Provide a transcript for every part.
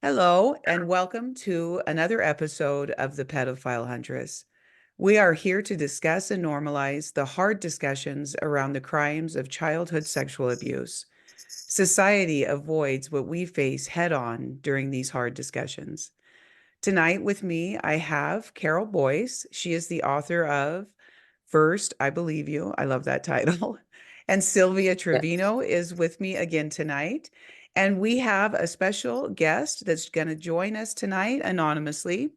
Hello, and welcome to another episode of the Pedophile Huntress. We are here to discuss and normalize the hard discussions around the crimes of childhood sexual abuse. Society avoids what we face head on during these hard discussions. Tonight with me, I have Carol Boyce. She is the author of First, I Believe You. I love that title. And Sylvia Yes. Trevino is with me again tonight. And we have a special guest that's going to join us tonight anonymously.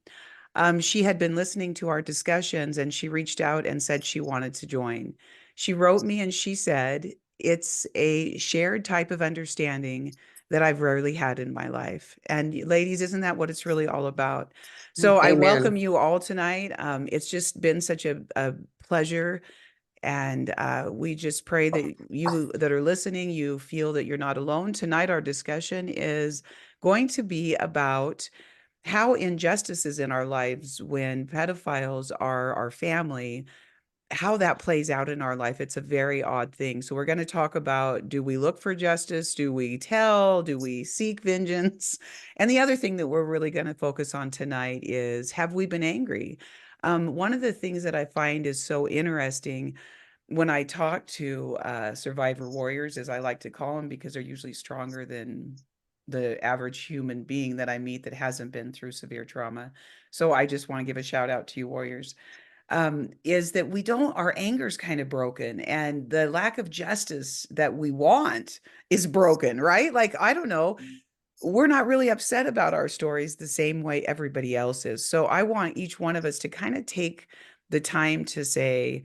She had been listening to our discussions and she reached out and said she wanted to join. She wrote me and she said, it's a shared type of understanding that I've rarely had in my life. And ladies, isn't that what it's really all about? So I welcome Amen. you all tonight. It's just been such a pleasure. And we just pray that you that are listening, you feel that you're not alone. Tonight, our discussion is going to be about how injustices in our lives when pedophiles are our family, how that plays out in our life. It's a very odd thing. So we're going to talk about, do we look for justice? Do we tell? Do we seek vengeance? And the other thing that we're really going to focus on tonight is, have we been angry? One of the things that I find is so interesting when I talk to survivor warriors, as I like to call them, because they're usually stronger than the average human being that I meet that hasn't been through severe trauma. So I just want to give a shout out to you warriors. Is that we don't, our anger's kind of broken, and the lack of justice that we want is broken, right? Like, I don't know, we're not really upset about our stories the same way everybody else is. So I want each one of us to kind of take the time to say,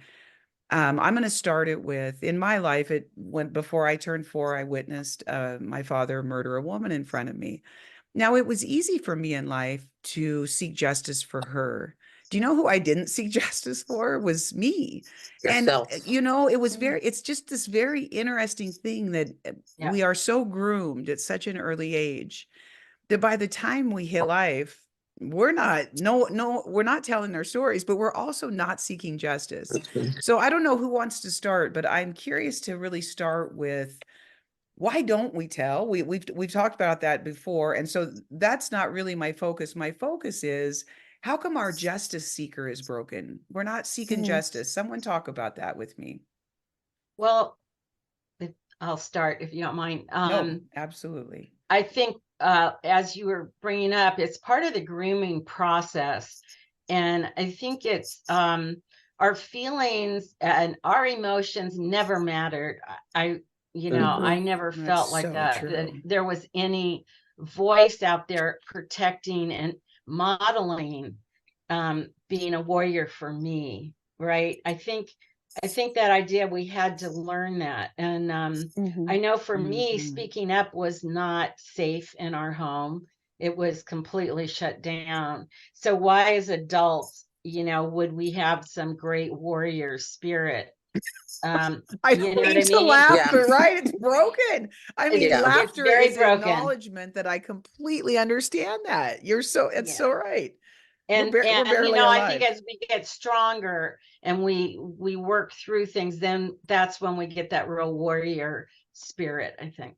I'm going to start it with, in my life, it went before I turned 4, I witnessed my father murder a woman in front of me. Now, it was easy for me in life to seek justice for her. Do you know who I didn't seek justice for? Was me. And, Yourself. it was it's just this very interesting thing that Yeah. we are so groomed at such an early age that by the time we hit life, we're not, no, we're not telling our stories, but we're also not seeking justice. So I don't know who wants to start, but I'm curious to really start with, why don't we tell? We've talked about that before. And so that's not really my focus. My focus is, how come our justice seeker is broken? We're not seeking justice. Someone talk about that with me. Well, I'll start if you don't mind. No, absolutely. I think as you were bringing up, it's part of the grooming process. And I think it's our feelings and our emotions never mattered. I never That's felt like so that true. there was any voice out there protecting and modeling being a warrior for me, right? I think that idea, we had to learn that. And I know for me, Mhm. speaking up was not safe in our home. It was completely shut down. So why as adults, would we have some great warrior spirit? I You don't know what mean I to mean? laugh, Yeah. but right, it's broken. I It's mean, Yeah. it's laughter very is broken. acknowledgement that I completely understand that. It's Yeah. so right. And We're barely I think alive. as we get stronger and we work through things, then that's when we get that real warrior spirit, I think.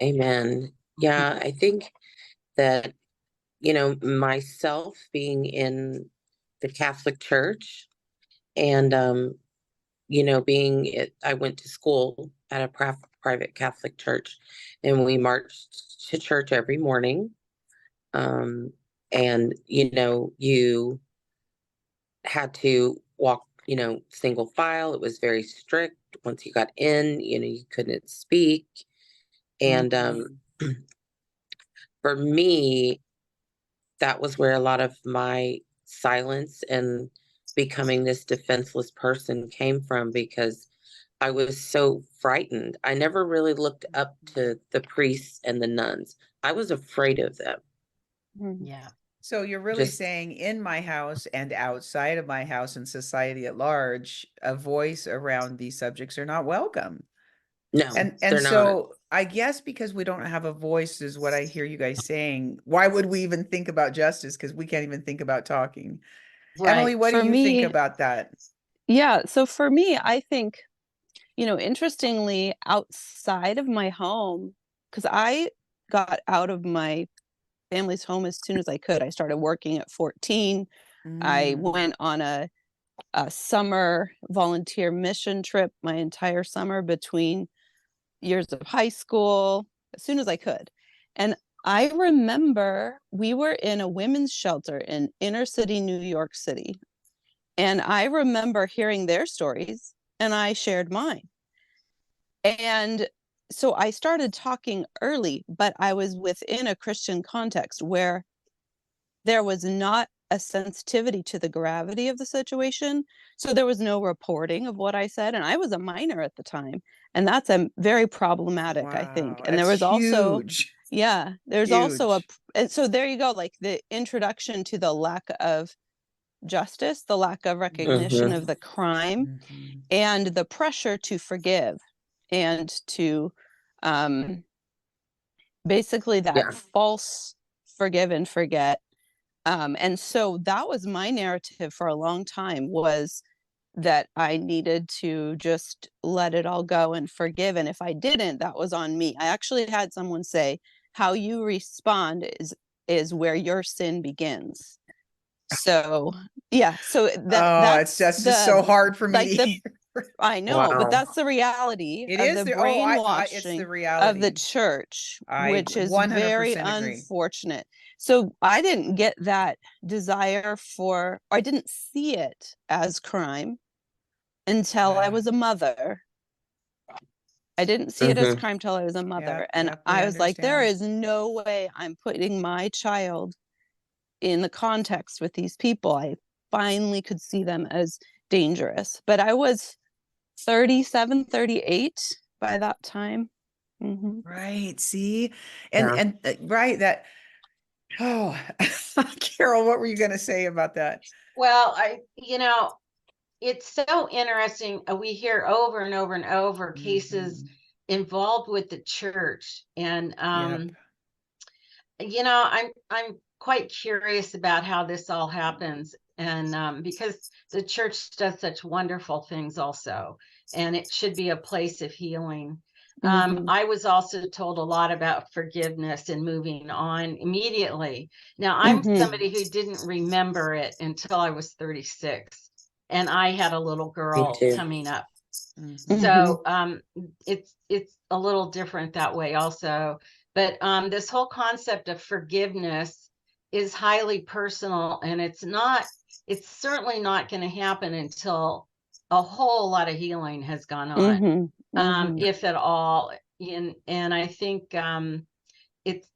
Amen. Yeah, I think that, myself being in the Catholic Church and, I went to school at a private Catholic church, and we marched to church every morning. Um, and, you had to walk, single file. It was very strict. Once you got in, you couldn't speak. And for me, that was where a lot of my silence and becoming this defenseless person came from, because I was so frightened. I never really looked up to the priests and the nuns. I was afraid of them. Yeah. So you're really Just saying, in my house and outside of my house and society at large, a voice around these subjects are not welcome. no, And they're not. so I guess because we don't have a voice is what I hear you guys saying. Why would we even think about justice? Because we can't even think about talking. Emily, Right. what do For you think me, about that? yeah. So for me, I think, interestingly, outside of my home, because I got out of my family's home as soon as I could. I started working at 14. I Mm. went on a summer volunteer mission trip my entire summer between years of high school as soon as I could. And I remember we were in a women's shelter in inner city New York City. And I remember hearing their stories and I shared mine. And so I started talking early, but I was within a Christian context where there was not a sensitivity to the gravity of the situation. So there was no reporting of what I said. And I was a minor at the time. And that's a very problematic, I think. Wow, And there that's was also, huge. yeah, there's also Huge. and so there you go, like the introduction to the lack of justice, the lack of recognition Mm-hmm. of the crime, Mhm. and the pressure to forgive and to basically that Yeah. false forgive and forget. And so that was my narrative for a long time, was that I needed to just let it all go and forgive. And if I didn't, that was on me. I actually had someone say, how you respond is where your sin begins. So yeah, so Oh, it's that's just so hard for me like to the hear. I know, but Wow. that's the reality It of is the the it's the brainwashing of the reality. church, I which is very 100% agree. unfortunate. So I didn't get that desire for, or I didn't see it as crime until I Ah, was a mother. I didn't see it as Mm-hmm. crime till I was a mother. yep, And yep, we I was like, there understand. is no way I'm putting my child in the context with these people. I finally could see them as dangerous. But I was 37, 38 by that time. Mm-hmm. Right, see? Yeah. And right, that oh, Carol, what were you gonna say about that? Well, it's so interesting. We hear over and over and over cases Mhm. involved with the church, and Yep. I'm quite curious about how this all happens, and because the church does such wonderful things also, and it should be a place of healing. Mm-hmm. I was also told a lot about forgiveness and moving on immediately. Now, I'm Mm-hmm. somebody who didn't remember it until I was 36, and I had a little Me girl too. coming up. Mhm. Mm-hmm. So it's a little different that way also. But this whole concept of forgiveness is highly personal, and it's certainly not going to happen until a whole lot of healing has gone on, Mm-hmm. Mm-hmm. if at all. And I think it's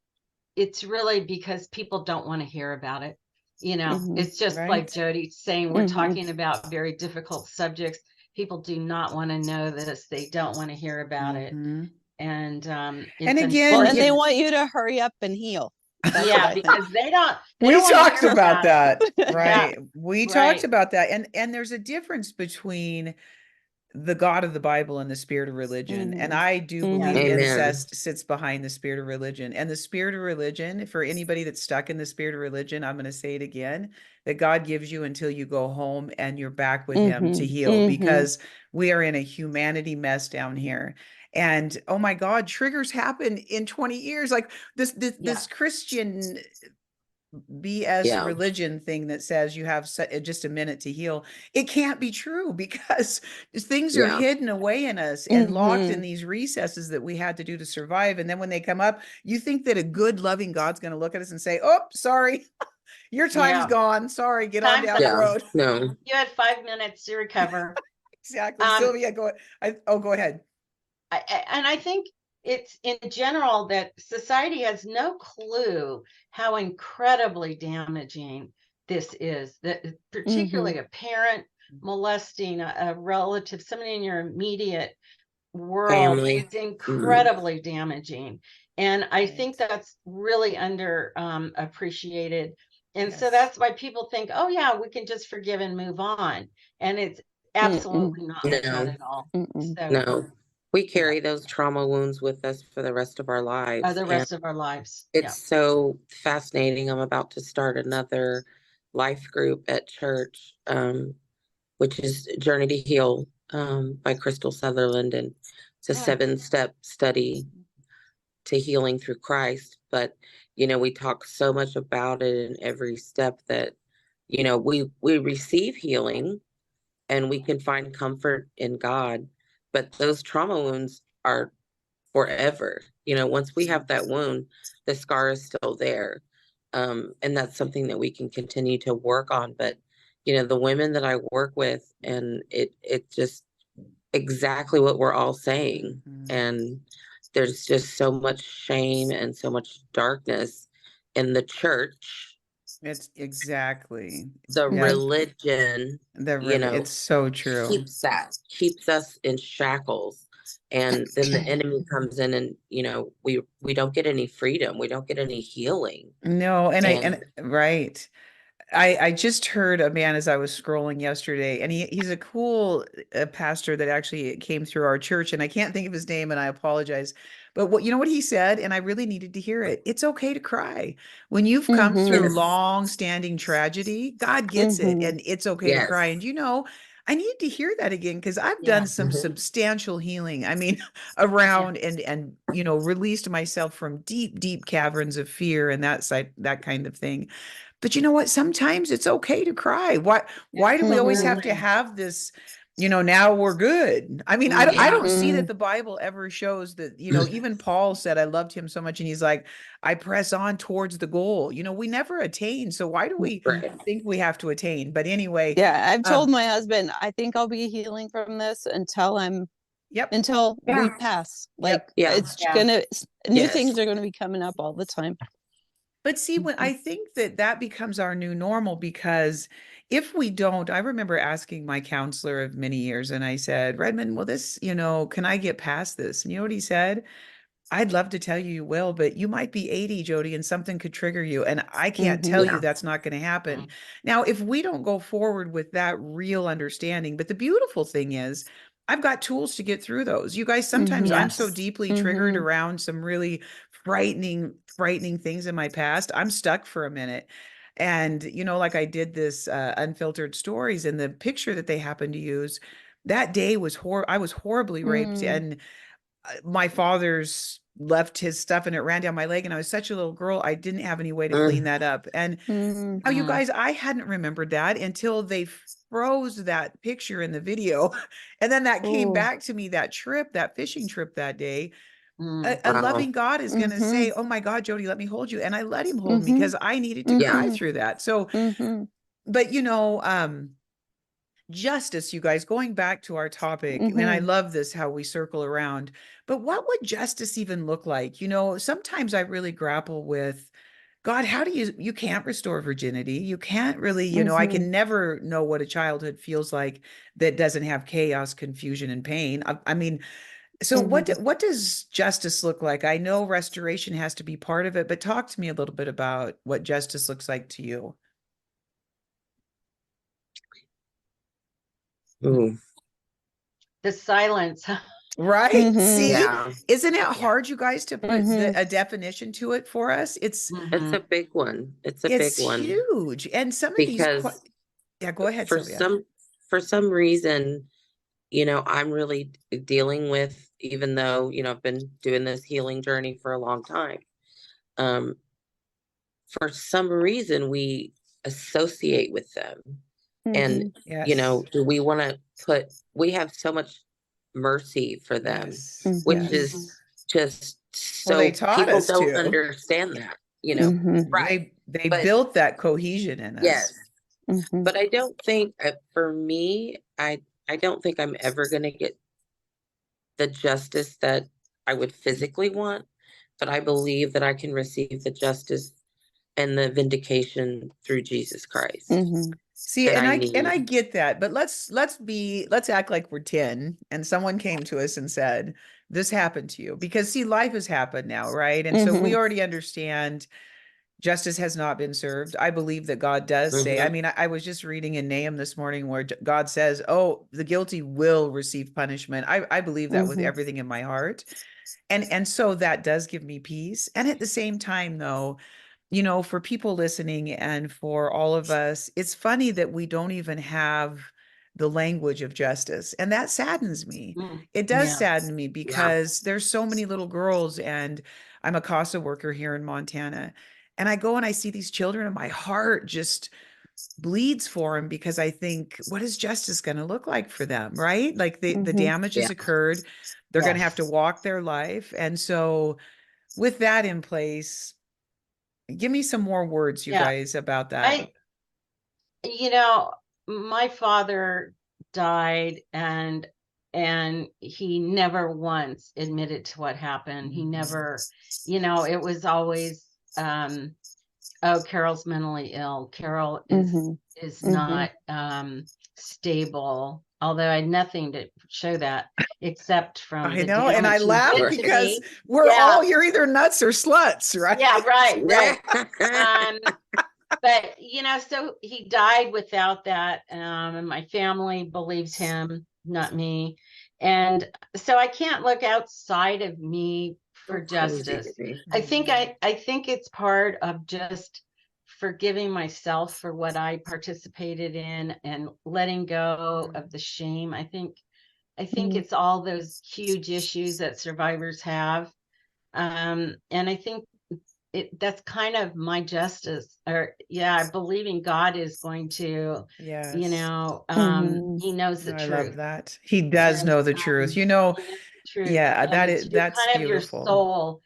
it's really because people don't want to hear about it. Mm-hmm. It's just like Right. Jody saying, we're Mm-hmm. talking about very difficult subjects. People do not want to know this. They don't want to hear about it. Mhm. And And it's Well, again, and they you unfortunate. want you to hurry up and heal. That's what Yeah, I think. because they we don't want to talked hear about about it. that, Yeah, right? We talked right. about that. And there's a difference between the God of the Bible and the spirit of religion. And Mm-hmm. I do Yes. believe Amen. incest sits behind the spirit of religion. And the spirit of religion, for anybody that's stuck in the spirit of religion, I'm going to say it again, that God gives you until you go home and you're back with him to Mm-hmm. heal, Mm-hmm. because we are in a humanity mess down here. And oh my God, triggers happen in 20 years. Like Yeah, this Christian BS Yeah. religion thing that says you have just a minute to heal. It can't be true, because things are Yeah. hidden away in us and locked in Mm-hmm. these recesses that we had to do to survive. And then when they come up, you think that a good, loving God's going to look at us and say, "Oh, sorry, your time's yeah. gone. Sorry, get on Time's down up. the Yeah. road." No. You had 5 minutes to recover. Exactly. Um, Sylvia, go ahead. and I think it's in general that society has no clue how incredibly damaging this is. That Mm-hmm. particularly a parent molesting a relative, somebody in your immediate world, Family. is incredibly damaging. And I think Right. that's really under appreciated. And so Yes. that's why people think, oh yeah, we can just forgive and move on. And it's Mm-mm. absolutely not like that No. at all. Mm-mm. So No. We yeah, carry those trauma wounds with us for the rest of our lives. the And rest of our lives. Yeah. it's so fascinating. I'm about to start another life group at church, which is Journey to Heal, by Crystal Sutherland. And it's a Mm. 7-step study to healing through Christ. But, we talk so much about it in every step that, we receive healing and we can find comfort in God. But those trauma wounds are forever. Once we have that wound, the scar is still there. And that's something that we can continue to work on. But, the women that I work with, and it just exactly what we're all saying. And there's just so much shame and so much darkness in the church. It's exactly The religion, it's so true. keeps us in shackles. And then the enemy comes in and, we don't get any freedom. We don't get any healing. No, and right. I just heard a man as I was scrolling yesterday, and he's a cool pastor that actually came through our church, and I can't think of his name, and I apologize. But what he said, and I really needed to hear it. It's okay to cry when you've come through Yes. long-standing tragedy. God gets it, and it's okay to cry. And I need to hear that again because I've done some substantial healing. I mean, around and released myself from deep, deep caverns of fear and that kind of thing. But you know what? Sometimes it's okay to cry. Why do we always have to have this, now we're good? I mean, I don't see that the Bible ever shows that, even Paul said, I loved him so much. And he's like, I press on towards the goal. We never attain. So why do we think we have to attain? But anyway. Yeah, I've told my husband, I think I'll be healing from this until we pass. Like it's new things are going to be coming up all the time. But see, when I think that becomes our new normal, because if we don't, I remember asking my counselor of many years, and I said, Redmond, well, this, can I get past this? And you know what he said? I'd love to tell you will, but you might be 80, Jody, and something could trigger you. And I can't tell you that's not going to happen. Now, if we don't go forward with that real understanding, but the beautiful thing is, I've got tools to get through those. You guys, sometimes I'm so deeply triggered around some really frightening things in my past. I'm stuck for a minute. And, like I did this unfiltered stories, and the picture that they happened to use that day was I was horribly raped, and my father's left his stuff and it ran down my leg, and I was such a little girl. I didn't have any way to clean that up. And now, you guys, I hadn't remembered that until they froze that picture in the video. And then that came back to me, that fishing trip that day. A loving God is going to say, oh my God, Jody, let me hold you. And I let him hold me because I needed to cry through that. So, but justice, you guys, going back to our topic, and I love this, how we circle around, but what would justice even look like? Sometimes I really grapple with, God, how do you can't restore virginity. You can't really, I can never know what a childhood feels like that doesn't have chaos, confusion, and pain. I mean, so what does justice look like? I know restoration has to be part of it, but talk to me a little bit about what justice looks like to you. Ooh. The silence. Right? See, isn't it hard, you guys, to put a definition to it for us? It's a big one. It's a big one. It's huge. And some of these, go ahead, Sylvia. For some reason, I'm really dealing with, even though, I've been doing this healing journey for a long time. For some reason, we associate with them. And, do we want to we have so much mercy for them, which is just so they taught people us don't to understand that, right. They built that cohesion in us. Yes. But I don't think, for me, I don't think I'm ever going to get the justice that I would physically want, but I believe that I can receive the justice and the vindication through Jesus Christ. See, and I get that, but let's act like we're 10 and someone came to us and said, this happened to you, because see, life has happened now, right? And so we already understand justice has not been served. I believe that God does say, I mean, I was just reading in Nahum this morning where God says, oh, the guilty will receive punishment. I believe that with everything in my heart. And so that does give me peace. And at the same time, though, for people listening and for all of us, it's funny that we don't even have the language of justice. And that saddens me. It does sadden me, because there's so many little girls, and I'm a CASA worker here in Montana, and I go and I see these children and my heart just bleeds for them because I think, what is justice going to look like for them? Right? Like the damage has Yeah. occurred. They're going to have to Yes. walk their life. And so with that in place, give me some more words, you Yeah. guys, about that. You know, my father died and he never once admitted to what happened. He never, you know, it was always oh, Carol's mentally ill. Carol is not stable. Although I had nothing to show that except from I the know. And I damage he laugh did to because me. we're Yeah. all, you're either nuts or sluts, right? Yeah, right, right. Yeah. But you know, so he died without that, and my family believes him, not me. And so I can't look outside of me for So crazy to justice. me. I think I think it's part of just forgiving myself for what I participated in and letting go of the shame. I think it's all those huge issues that survivors have. And I think that's kind of my justice, or believing God is going to, you Yes. know, he knows the I love truth. that. He does And know the truth. You know, he knows the truth, yeah, and to that's kind of your beautiful. soul,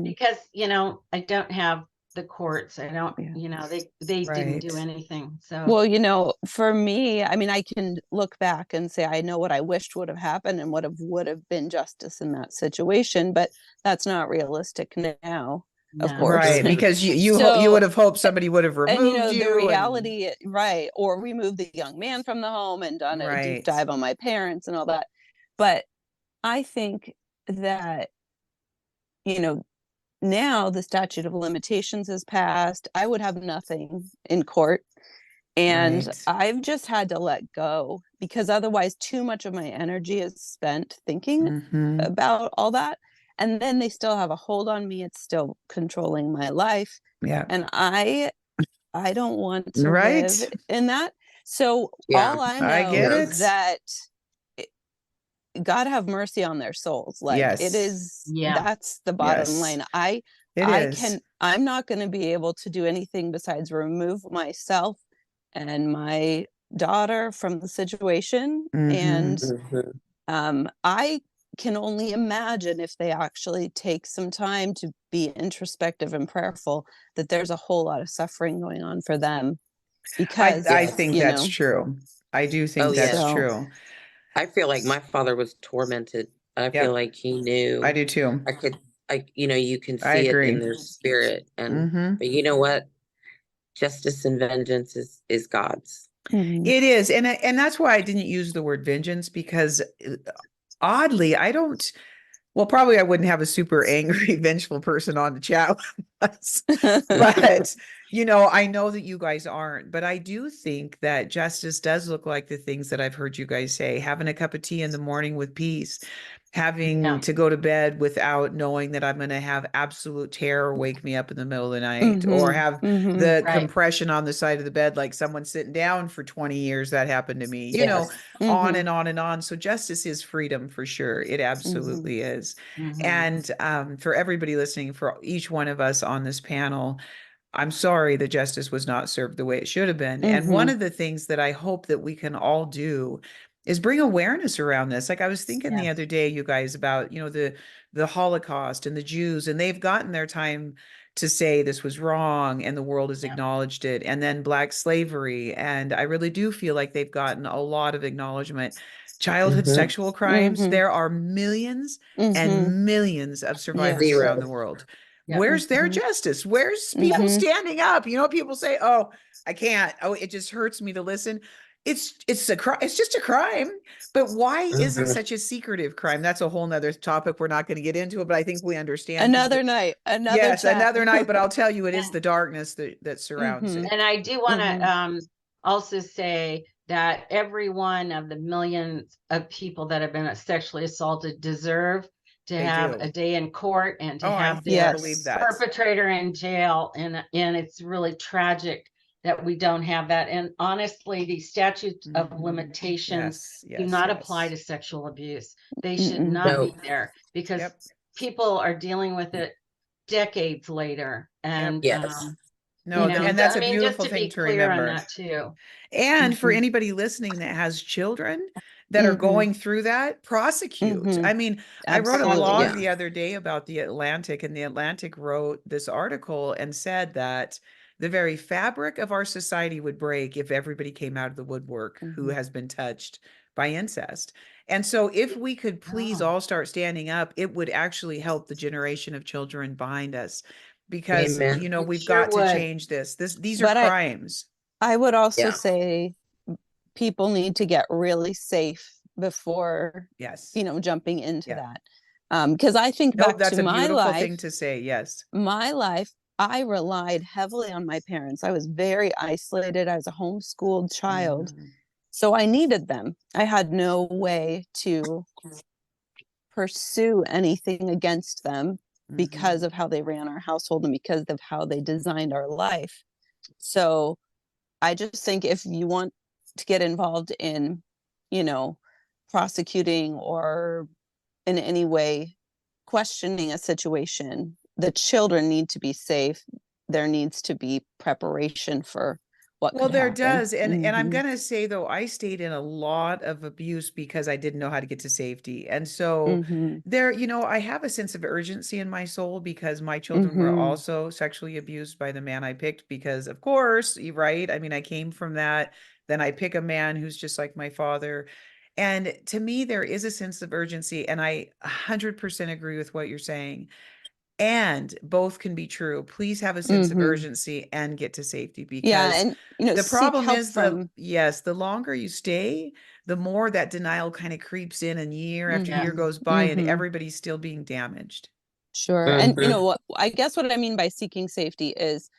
because you know, I don't have the courts. I don't, you know, they didn't do Right. anything. So Well, you know, for me, I mean, I can look back and say I know what I wished would have happened and would have been justice in that situation, but that's not realistic now, of no. course. Right. Mhm. Because you So, would have hoped somebody would have and you removed know, the you and reality, right, or removed the young man from the home and done a deep right. dive on my parents and all that. But I think that, you know, now the statute of limitations has passed. I would have nothing in court. And Right. I've just had to let go because otherwise too much of my energy is spent thinking Mm-hmm. about all that. And then they still have a hold on me. It's still controlling my life. Yeah. And I don't want to Right. live in that. So Yeah. all I I know get Yeah. is it. that God have mercy on their souls. Like it Yes. is, Yeah. that's the bottom Yes. line. It is. I'm not going to be able to do anything besides remove myself and my daughter from the situation. Mm-hmm. And Mhm. I can only imagine if they actually take some time to be introspective and prayerful, that there's a whole lot of suffering going on for them because, I Yes. think you that's know, true. I do Oh, think that's yes. so true. I feel like my father was tormented. I feel Yep. like he I knew. do too. I could, you know, you can I see it in agree. their spirit. And, Mm-hmm. but you know what? Justice and vengeance is God's. mhm. It is. And that's why I didn't use the word vengeance because oddly, I don't, well, probably I wouldn't have a super angry, vengeful person on the chat with us. But, you know, I know that you guys aren't, but I do think that justice does look like the things that I've heard you guys say, having a cup of tea in the morning with peace, having Yeah. to go to bed without knowing that I'm going to have absolute terror wake me up in the middle of the night, or Mhm, have mhm, the Right. compression on the side of the bed, like someone sitting down for 20 years. That happened to me, you know, Yes. on mhm, and on and on. So justice is freedom for sure. It mhm, absolutely is. Mhm. And for everybody listening, for each one of us on this panel, I'm sorry that justice was not served the way it should have been. And one mhm. of the things that I hope that we can all do is bring awareness around this. Like I was thinking the Yes. other day, you guys, about, you know, the Holocaust and the Jews, and they've gotten their time to say this was wrong and the world has Yeah. acknowledged it. And then Black slavery. And I really do feel like they've gotten a lot of acknowledgement. Childhood Mhm. sexual crimes, Mhm, there are millions mhm. and millions of survivors Yes. around the Zero. world. Yeah. Where's their Mhm, justice? Where's people mhm. standing up? You know, people say, "Oh, I can't. Oh, it just hurts me to listen." It's a crime. It's just a crime. But why is it Mhm. such a secretive crime? That's a whole nother topic. We're not going to get into it, but I think we understand because Another night, another yes, chat. another night. But I'll tell you, it is And the darkness that surrounds Mhm, it. and I do want to mhm, also say that every one of the millions of people that have been sexually assaulted deserve to They have a do. day in court and to Oh, I have fully their believe yes. that. perpetrator in jail. And it's really tragic that we don't have that. And honestly, these statutes of Mhm. limitations Yes, do yes, not apply to yes. sexual abuse. They should Mm-mm. not be No. there because Yep. people are dealing with it decades later. And, Yes. No, you know, and that's I a mean, just beautiful to thing be to clear on remember. that too. And for Mhm. anybody listening that has children that are Mhm. going through that, prosecute. Mhm. I mean, I wrote a Absolutely. blog Yeah. the other day about the Atlantic, and the Atlantic wrote this article and said that the very fabric of our society would break if everybody came out of the woodwork who Mhm. has been touched by incest. And so if we could please Oh. all start standing up, it would actually help the generation of children behind us, because Amen. you know, It we've sure got to would. change this. These are But crimes. I would also Yeah. say people need to get really safe before, Yes. you know, jumping into Yeah. that. Because I think Nope, back that's to a my beautiful life, thing to say. Yes. I relied heavily on my parents. I was very isolated. I was a homeschooled child. Mhm. So I needed them. I had no way to pursue anything against them because Mhm. of how they ran our household and because of how they designed our life. So I just think if you want to get involved in, you know, prosecuting or in any way questioning a situation, the children need to be safe. There needs to be preparation for what Well, could there happen. does. And I'm Mhm. gonna say though, I stayed in a lot of abuse because I didn't know how to get to safety. And so Mhm. there, you know, I have a sense of urgency in my soul because my children were Mhm. also sexually abused by the man I picked, because of course, you're right. I mean, I came from that. Then I pick a man who's just like my father. And to me, there is a sense of urgency. And I 100% agree with what you're saying. And both can be true. Please have a sense of Mhm. urgency and get to safety, Yeah, because and you know, the seek problem help is from yes, the longer you stay, the more that denial kind of creeps in, and year after year Yes. Mhm. goes by and Mhm. everybody's still being damaged. Sure. And you Mhm. know what, I guess what I mean by seeking safety is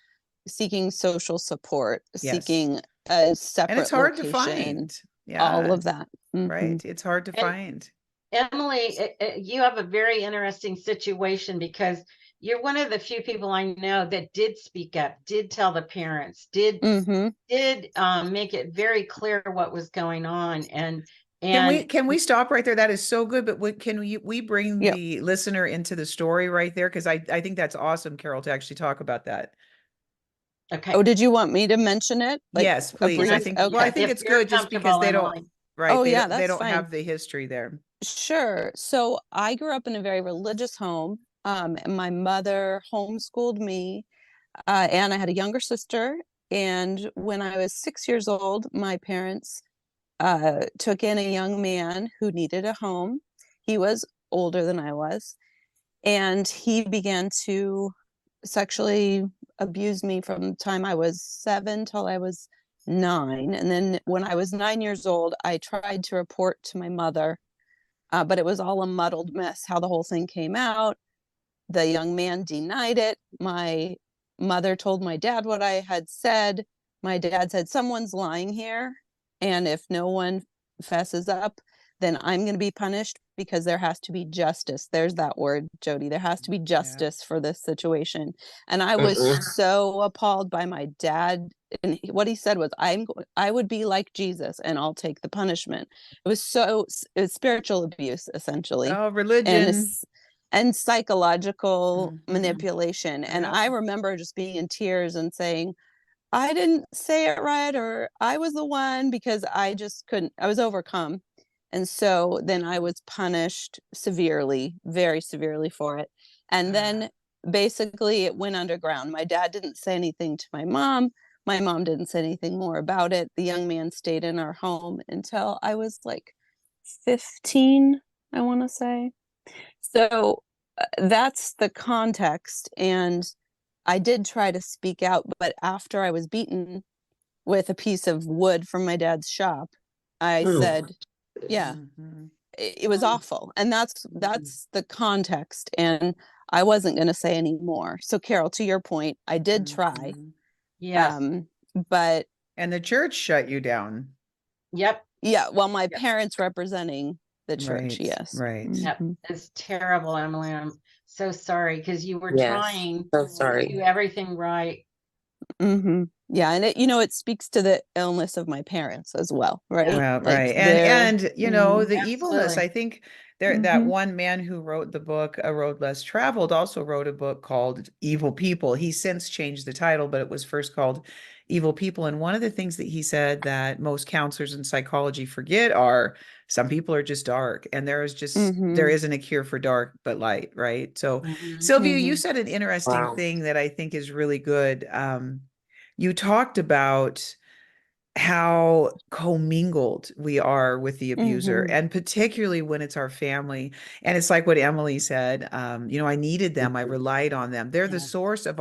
seeking social support, Yes. seeking a And it's separate hard to location, find. all Yeah, of that. Mhm. right. It's hard to And find. Emily, you have a very interesting situation because you're one of the few people I know that did speak up, did tell the parents, Mhm. did make it very clear what was going on, Can we and can we stop right there? That is so good, but can we bring Yep. the listener into the story right there? Because I think that's awesome, Carol, to actually talk about that. okay, Oh, did you want me to mention it? Like Yes, a please. I brief? think, well, I Okay. think if it's you're good just because comfortable, they don't, Emily. right, Oh yeah, they that's don't fine. have the history there. Sure. So I grew up in a very religious home. And my mother homeschooled me, and I had a younger sister. And when I was 6 years old, my parents took in a young man who needed a home. He was older than I was, and he began to sexually abuse me from the time I was 7 till I was 9. And then when I was 9 years old, I tried to report to my mother, but it was all a muddled mess how the whole thing came out. The young man denied it. My mother told my dad what I had said. My dad said, "Someone's lying here. And if no one fesses up, then I'm going to be punished because there has to be justice." There's that word, Jody. There has to be Yeah. justice for this situation. And I was Mm-mm. so appalled by my dad. And what he said was, I would be like Jesus and I'll take the punishment. It was it was spiritual abuse, essentially. Oh, And religion. it's, and psychological Mhm. manipulation. And Yep. I remember just being in tears and saying, I didn't say it right, or I was the one, because I just couldn't, I was overcome. And so then I was punished severely, very severely for it. And Ah, then basically it went underground. My dad didn't say anything to my mom. My mom didn't say anything more about it. The young man stayed in our home until I was like 15, I want to say. So that's the context. And I did try to speak out, but after I was beaten with a piece of wood from my dad's shop, I Oh, said, yeah, mhm, it was awful. And mhm, that's the context. And I wasn't going to say any more. So Carol, to your point, I did try. mhm. Yes. Um, but And the church shut you down. Yep. yeah, well, my Yep. parents representing the church, Right, yes. right. Yep. Mhm. It's terrible, Emily. I'm so sorry because you were yes. trying So to sorry. do everything right. Yeah, and it speaks to the illness of my parents as well, right? Well, Like right. they're And the evilness, Absolutely. I think that one man who wrote the book A Road Less Traveled also wrote a book called Evil People. He's since changed the title, but it was first called Evil People. And one of the things that he said that most counselors in psychology forget are some people are just dark, and there isn't a cure for dark but light, right? So Mhm. Sylvia, you said an interesting Wow. thing that I think is really good. You talked about how commingled we are with the abuser, and particularly when it's our family. And it's like what Emily said, I needed them, I Mhm. relied on them. They're the Yeah. source of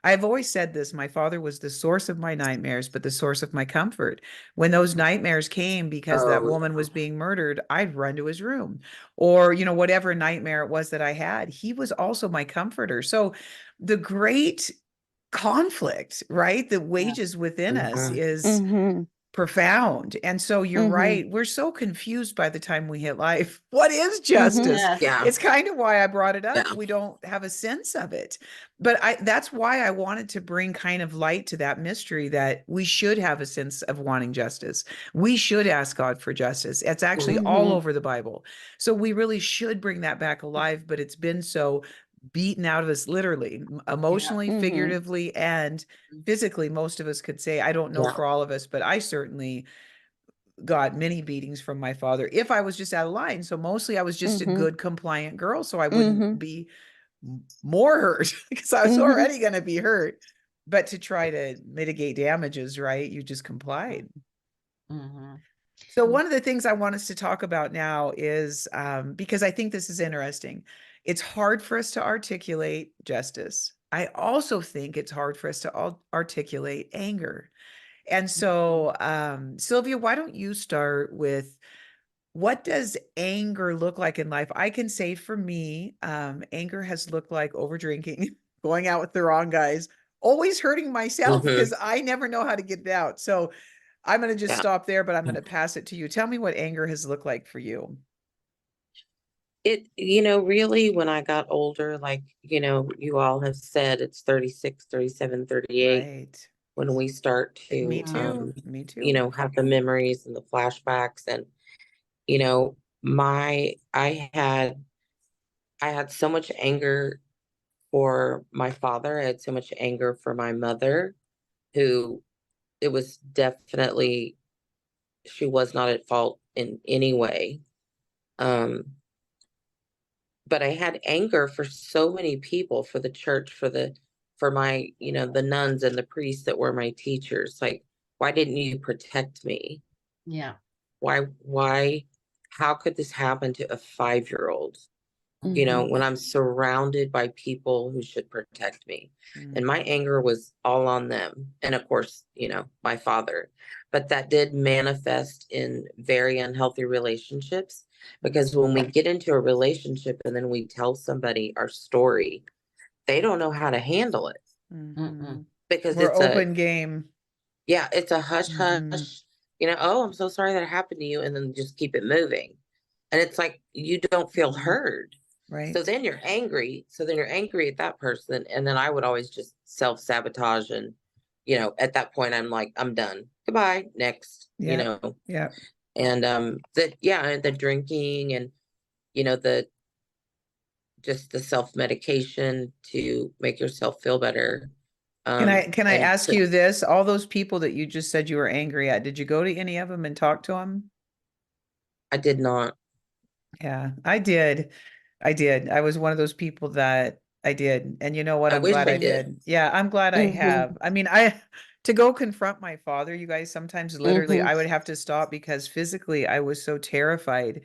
I've always said this, my father was the source of my nightmares, but the source of my comfort. When those nightmares came because that Oh, woman was being murdered, I'd run to his room, or whatever nightmare it was that I had, he was also my comforter. So the great conflict, right, that Yeah. wages within us mhm. is profound. And so you're right. We're so confused by the time we hit life. What is justice? Yes. Yeah, It's kind of why I brought it up. yeah. We don't have a sense of it. But that's why I wanted to bring kind of light to that mystery, that we should have a sense of wanting justice. We should ask God for justice. It's actually all over the Bible. So we really should bring that back alive, but it's been so beaten out of us, literally, Yeah. emotionally, figuratively, and physically. Most of us could say, I don't know Yeah. for all of us, but I certainly got many beatings from my father if I was just out of line. So mostly I was just a good compliant girl, so I wouldn't be more hurt because I was already going to be hurt. But to try to mitigate damages, right, you just complied. Mhm. So one of the things I want us to talk about now is, because I think this is interesting, it's hard for us to articulate justice. I also think it's hard for us to articulate anger. And so, Sylvia, why don't you start with, what does anger look like in life? I can say for me, anger has looked like over drinking, going out with the wrong guys, always hurting myself hmm because I never know how to get it out. So I'm going to just Yeah. stop there, but I'm going to pass it to you. Tell me what anger has looked like for you. Really, when I got older, like, you all have said, it's 36, 37, 38 Right. when we start Me to, too. Me too. have the memories and the flashbacks. And, you know, I had so much anger for my father. I had so much anger for my mother, who it was definitely, she was not at fault in any way. Um, but I had anger for so many people, for the church, for my, the nuns and the priests that were my teachers. Like, why didn't you protect me? Yeah. Why, how could this happen to a 5-year-old? When I'm surrounded by people who should protect me. And Mm. my anger was all on them. And of course, my father. But that did manifest in very unhealthy relationships, because when we get into a relationship and then we tell somebody our story, they don't know how to handle it, Mhm. because We're open game. it's a hush Mhm. hush, oh, I'm so sorry that happened to you. And then just keep it moving. And it's like, you don't feel heard. So Right. then you're angry. So then you're angry at that person. And then I would always just self-sabotage. And, at that point, I'm like, I'm done. Goodbye. Next, Yeah. Yeah. and the drinking, and, the just the self-medication to make yourself feel better. Can I And ask you this? All those people that you just said you were angry at, did you go to any of them and talk to them? I did not. Yeah, I did. I did. I was one of those people that I did. And you know what? I I'm wish glad I I did. did. Yeah, I'm glad I have. I mean, to go confront my father, you guys, sometimes literally I would have to stop because physically I was so terrified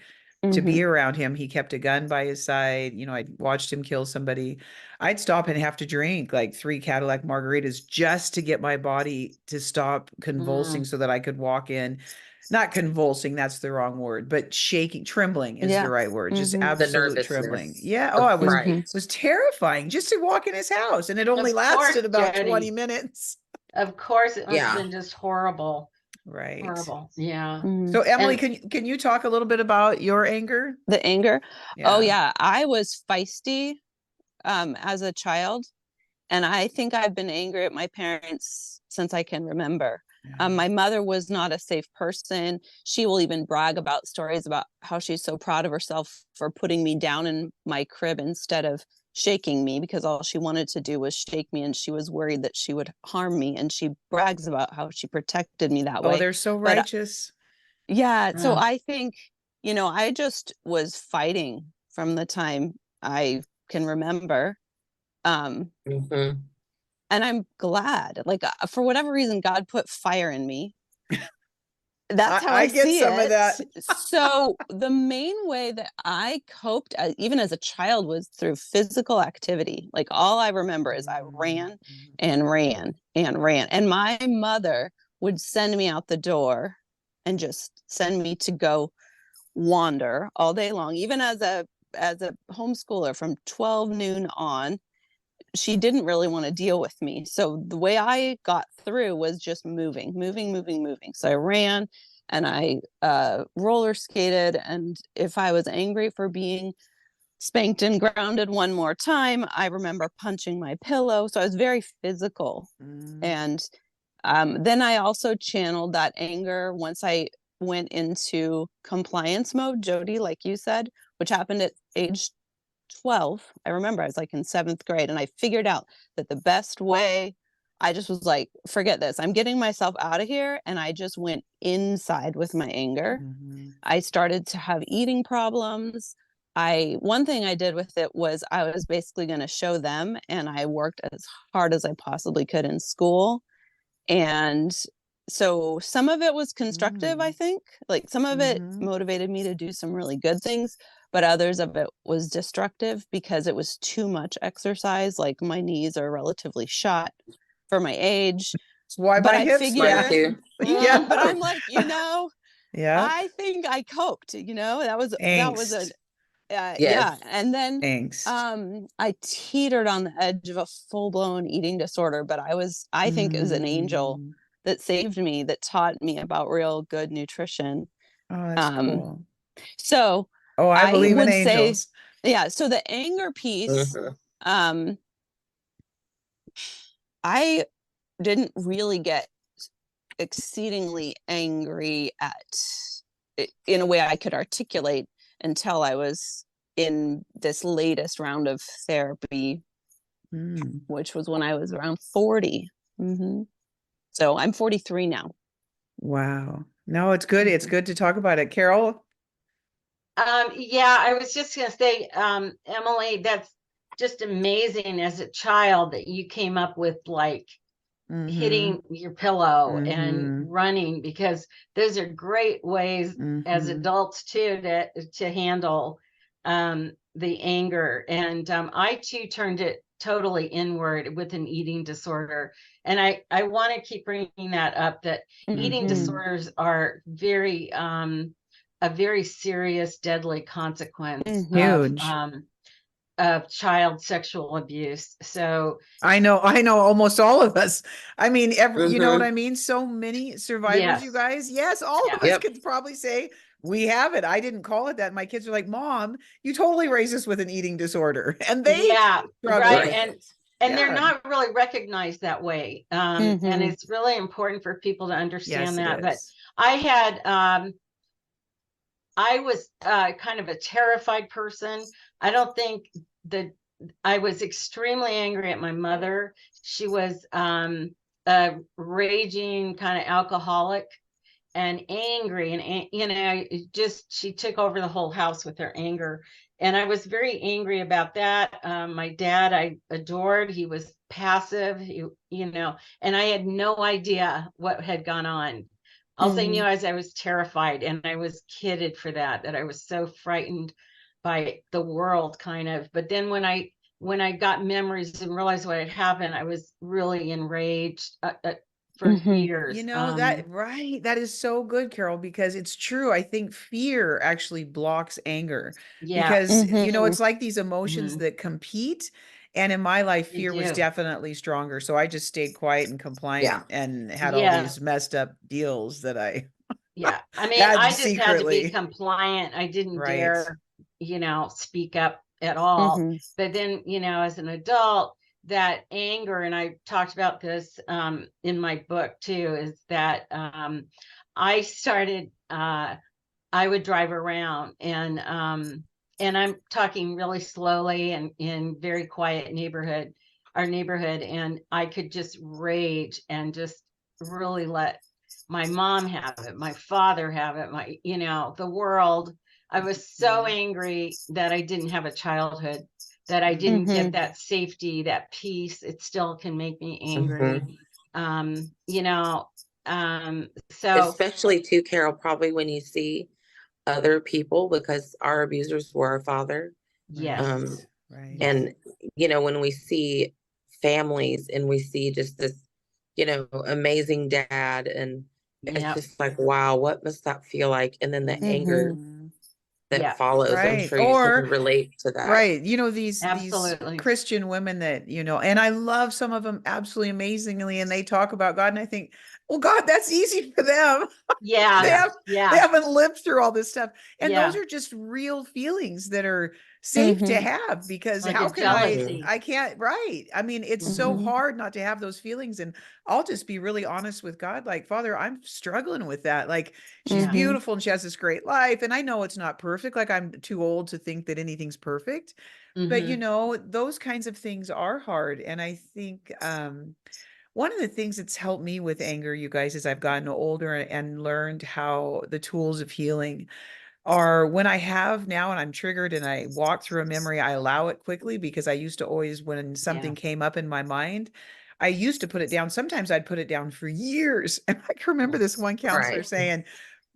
to be around him. He kept a gun by his side. I watched him kill somebody. I'd stop and have to drink like 3 Cadillac margaritas just to get my body to stop convulsing so that I could walk in. Not convulsing, that's the wrong word, but shaking, trembling is the Yeah. right word. Just The absolute trembling. nervousness Yeah. Oh, of I was fright. was terrifying just to walk in his house, and it only Of course, lasted about 20 Jody. minutes. Of course, it must have Yeah. been just horrible. Right. Horrible. Yeah. So Emily, And can you talk a little bit about your anger? The anger. Oh Yeah. yeah, I was feisty as a child, And I think I've been angry at my parents since I can remember. Yeah. My mother was not a safe person. She will even brag about stories about how she's so proud of herself for putting me down in my crib instead of shaking me, because all she wanted to do was shake me, and she was worried that she would harm me. And she brags about how she protected me that Oh, way. they're so But righteous. yeah, so Yeah. I think, I just was fighting from the time I can remember. Um, Mm-hmm. and I'm glad, like, for whatever reason, God put fire in me. That's how I I get see some of it. that. So the main way that I coped, even as a child, was through physical activity. Like, all I remember is I ran and ran and ran. And my mother would send me out the door and just send me to go wander all day long, even as a homeschooler from 12 noon on. She didn't really want to deal with me. So the way I got through was just moving, moving, moving, moving. So I ran and I roller skated. And if I was angry for being spanked and grounded one more time, I remember punching my pillow. So I was very physical. Mm. And then I also channeled that anger once I went into compliance mode, Jody, like you said, which happened at age 12. I remember I was like in 7th grade, and I figured out that the best way, I just was like, forget this, I'm getting myself out of here. And I just went inside with my anger. Mhm. I started to have eating problems. One thing I did with it was I was basically going to show them, and I worked as hard as I possibly could in school. And so some of it was constructive, I think. Like, some of it Mhm. motivated me to do some really good things, but others of it was destructive because it was too much exercise. Like, my knees are relatively shot for my age. That's why But my I hips Mine figure, get. too. Yeah. but I'm like, Yeah. I think I coped, that was a Angst. yeah. Yes. And then Angst. I teetered on the edge of a full-blown eating disorder, but I think it was an angel Mm. that saved me, that taught me about real good nutrition. Oh, that's Um, cool. so Oh, I I believe in would say, angels. yeah, so the anger piece, Mm-hmm. um, I didn't really get exceedingly angry in a way I could articulate until I was in this latest round of therapy, Mm. which was when I was around 40. hmm So I'm 43 now. Wow. No, it's good. It's Mhm. good to talk about it. Carol? Yeah, I was just gonna say, Emily, that's just amazing as a child that you came up with, like, Mm-hmm. hitting your pillow and Mm-hmm. running, because those are great ways as Mm-hmm. adults too to handle the anger. And I too turned it totally inward with an eating disorder. And I want to keep bringing that up, that eating Mm-hmm. disorders are very a very serious, deadly consequence Huge. of child sexual abuse. So I know almost all of us. I mean, you know what Mm-hmm. I mean? So many survivors, you yes, guys. Yes, all of yeah, us Yep. could probably say we have it. I didn't call it that. My kids are like, Mom, you totally raised us with an eating disorder. And they yeah, struggle right. with Right. it. And they're Yeah. not really recognized that way. And Mhm. it's really important for people to Yes, understand it that. But is. I had I was kind of a terrified person. I don't think that I was extremely angry at my mother. She was a raging kind of alcoholic and angry, and she took over the whole house with her anger. And I was very angry about that. My dad, I adored. He was passive, and I had no idea what had gone on. All I knew Mhm. is I was terrified, and I was kidded for that I was so frightened by the world, kind of. But then when I got memories and realized what had happened, I was really enraged for Mhm. You years. know that, right? That is so good, Carol, because it's true. I think fear actually blocks anger Yeah. because, Mhm. it's like these emotions Mhm. that compete. And in my life, They fear was do. definitely stronger. So I just stayed quiet and Yeah. compliant and had all Yeah. these messed up deals that I Yeah. I mean, had I just had to be secretly. compliant. I didn't Right. dare, speak up at all. Mhm. But then, as an adult, that anger, and I talked about this in my book too, is that I started I would drive around, and I'm talking really slowly and in very quiet neighborhood, our neighborhood, and I could just rage and just really let my mom have it, my father have it, my, the world. I was so angry that I didn't have a childhood, that I didn't get that safety, that peace. It still can make me angry. You know, so Especially too, Carol, probably when you see other people, because our abusers were our father. yes, Right. And, when we see families and we see just this, amazing dad, and it's yeah, just like, wow, what must that feel like? And then the anger Mhm. that yeah, follows, I'm Right. sure you Or can relate to that. right. These absolutely. Christian women that, and I love some of them absolutely amazingly, and they talk about God, and I think, well, God, that's easy for them. Yeah, They yeah, haven't lived through all this stuff. And yeah. those are just real feelings that are safe to have, because Like how a can I jealousy. can't, right. I mean, it's so Mhm. hard not to have those feelings. And I'll just be really honest with God, like, Father, I'm struggling with that. Like, she's Yeah. beautiful and she has this great life, and I know it's not perfect. Like, I'm too old to think that anything's perfect. But those kinds of things are hard. And I think one of the things that's helped me with anger, you guys, as I've gotten older and learned how the tools of healing are, when I have now and I'm triggered and I walk through a memory, I allow it quickly, because I used to always, when something came up in my mind, I used to put it down. Sometimes I'd put it down for years. And I can remember this one counselor Right. saying,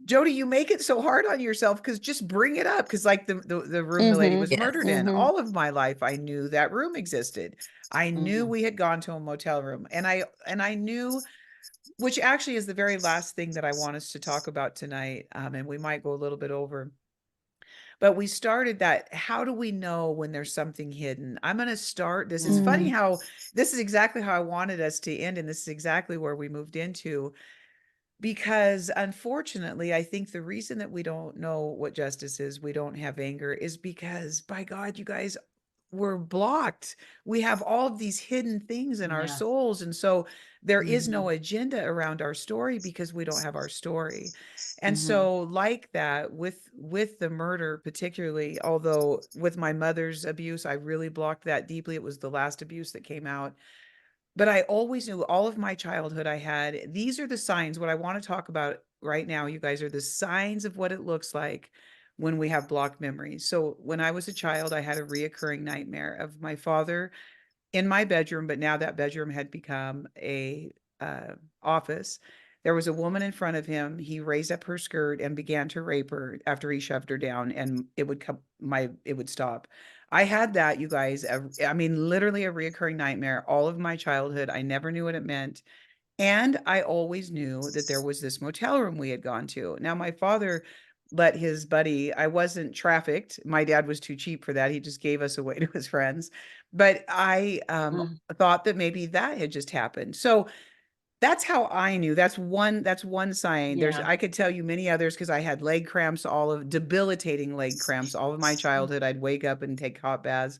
Jody, you make it so hard on yourself, because just bring it up. Because like the room the lady was Yes. murdered in, all of my life, I knew that room existed. I knew Mhm. we had gone to a motel room, and I knew, which actually is the very last thing that I want us to talk about tonight. And we might go a little bit over, but we started that. How do we know when there's something hidden? I'm going to start this. It's funny how this is exactly how I wanted us to end, and this is exactly where we moved into. Because unfortunately, I think the reason that we don't know what justice is, we don't have anger, is because, by God, you guys, we're blocked. We have all of these hidden things in our Yeah. souls. And so there is Mhm. no agenda around our story, because we don't have our story. And Mhm. so, like that, with the murder particularly, although with my mother's abuse, I really blocked that deeply. It was the last abuse that came out. But I always knew, all of my childhood I had, these are the signs. What I want to talk about right now, you guys, are the signs of what it looks like when we have blocked memories. So when I was a child, I had a reoccurring nightmare of my father in my bedroom, but now that bedroom had become a office. There was a woman in front of him. He raised up her skirt and began to rape her after he shoved her down, and it would stop. I had that, you guys. I mean, literally a reoccurring nightmare all of my childhood. I never knew what it meant. And I always knew that there was this motel room we had gone to. Now, my father let his buddy, I wasn't trafficked. My dad was too cheap for that. He just gave us away to his friends. But I Mm. thought that maybe that had just happened. So that's how I knew. That's one sign. Yeah. I could tell you many others, because I had leg cramps, all of debilitating leg cramps, all of my childhood. I'd wake up and take hot baths.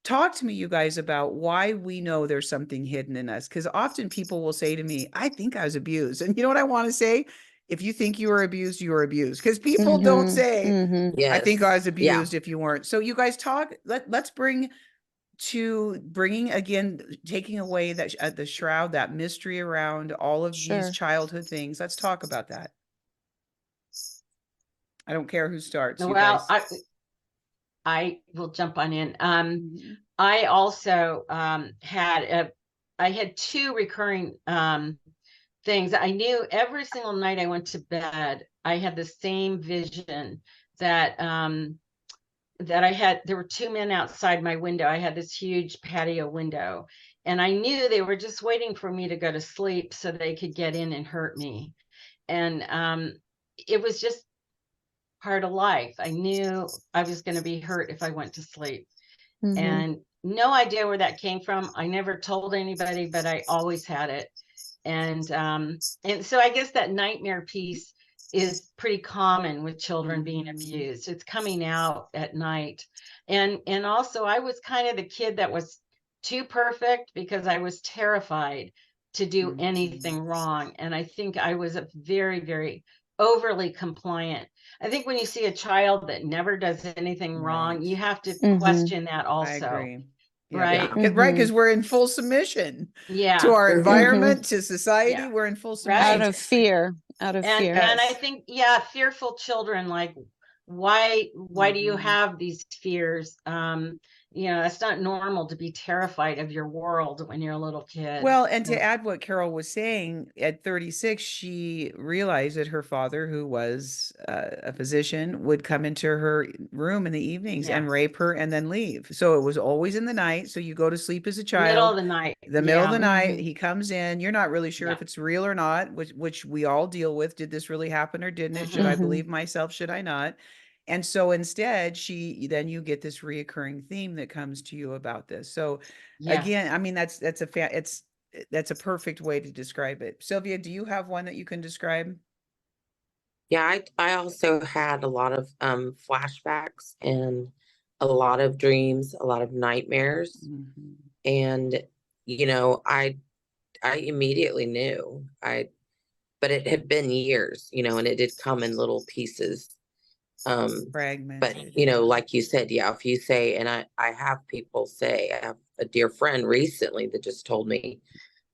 Talk to me, you guys, about why we know there's something hidden in us. Because often people will say to me, I think I was abused. And you know what I want to say? If you think you were abused, you were abused. Because people don't say, I think I Yes. was Yeah. abused, if you weren't. So you guys talk, let's bringing again, taking away that the shroud, that mystery around all of these Sure. childhood things. Let's talk about that. I don't care who starts, you Well, guys. I will jump on in. Mhm. I also I had two recurring things. I knew every single night I went to bed, I had the same vision that there were two men outside my window. I had this huge patio window, and I knew they were just waiting for me to go to sleep so they could get in and hurt me. And it was just part of life. I knew I was going to be hurt if I went to sleep. And no idea where that came from. I never told anybody, but I always had it. And so I guess that nightmare piece is pretty common with children being Mhm. abused. It's coming out at night. And also I was kind of the kid that was too perfect because I was terrified to do Mhm. anything wrong. And I think I was a very, very overly compliant. I think when you see a child that never does anything wrong, you Right. have to Mhm. question that I also, agree. Yeah. right? Yeah. Right, Mhm. because we're in full submission to Yeah, our Mhm. environment, to society. Yeah. We're in full Right. submission. Out of fear. Out of and fear. I Yes. think, yeah, fearful children, like, why do you Mhm. have these fears? It's not normal to be terrified of your world when you're a little kid. Well, and to Yeah. add what Carol was saying, at 36, she realized that her father, who was a physician, would come into her room in the evenings Yeah. and rape her and then leave. So it was always in the night. So you go to sleep as a Middle child. of the night. The middle of Yeah. the night, Mhm. he comes in. You're not really sure Yeah. if it's real or not, which we all deal with. Did this really happen or didn't it? Should I Mhm. believe myself? Should I not? And so instead, you get this reoccurring theme that comes to you about this. So Yeah. again, I mean, that's a perfect way to describe it. Sylvia, do you have one that you can describe? Yeah, I also had a lot of flashbacks and a lot of dreams, a lot of nightmares. Mhm. And I immediately knew. But it had been years, and it did come in little pieces. But Fragmented. like you said, yeah, if you say, and I have people say, I have a dear friend recently that just told me,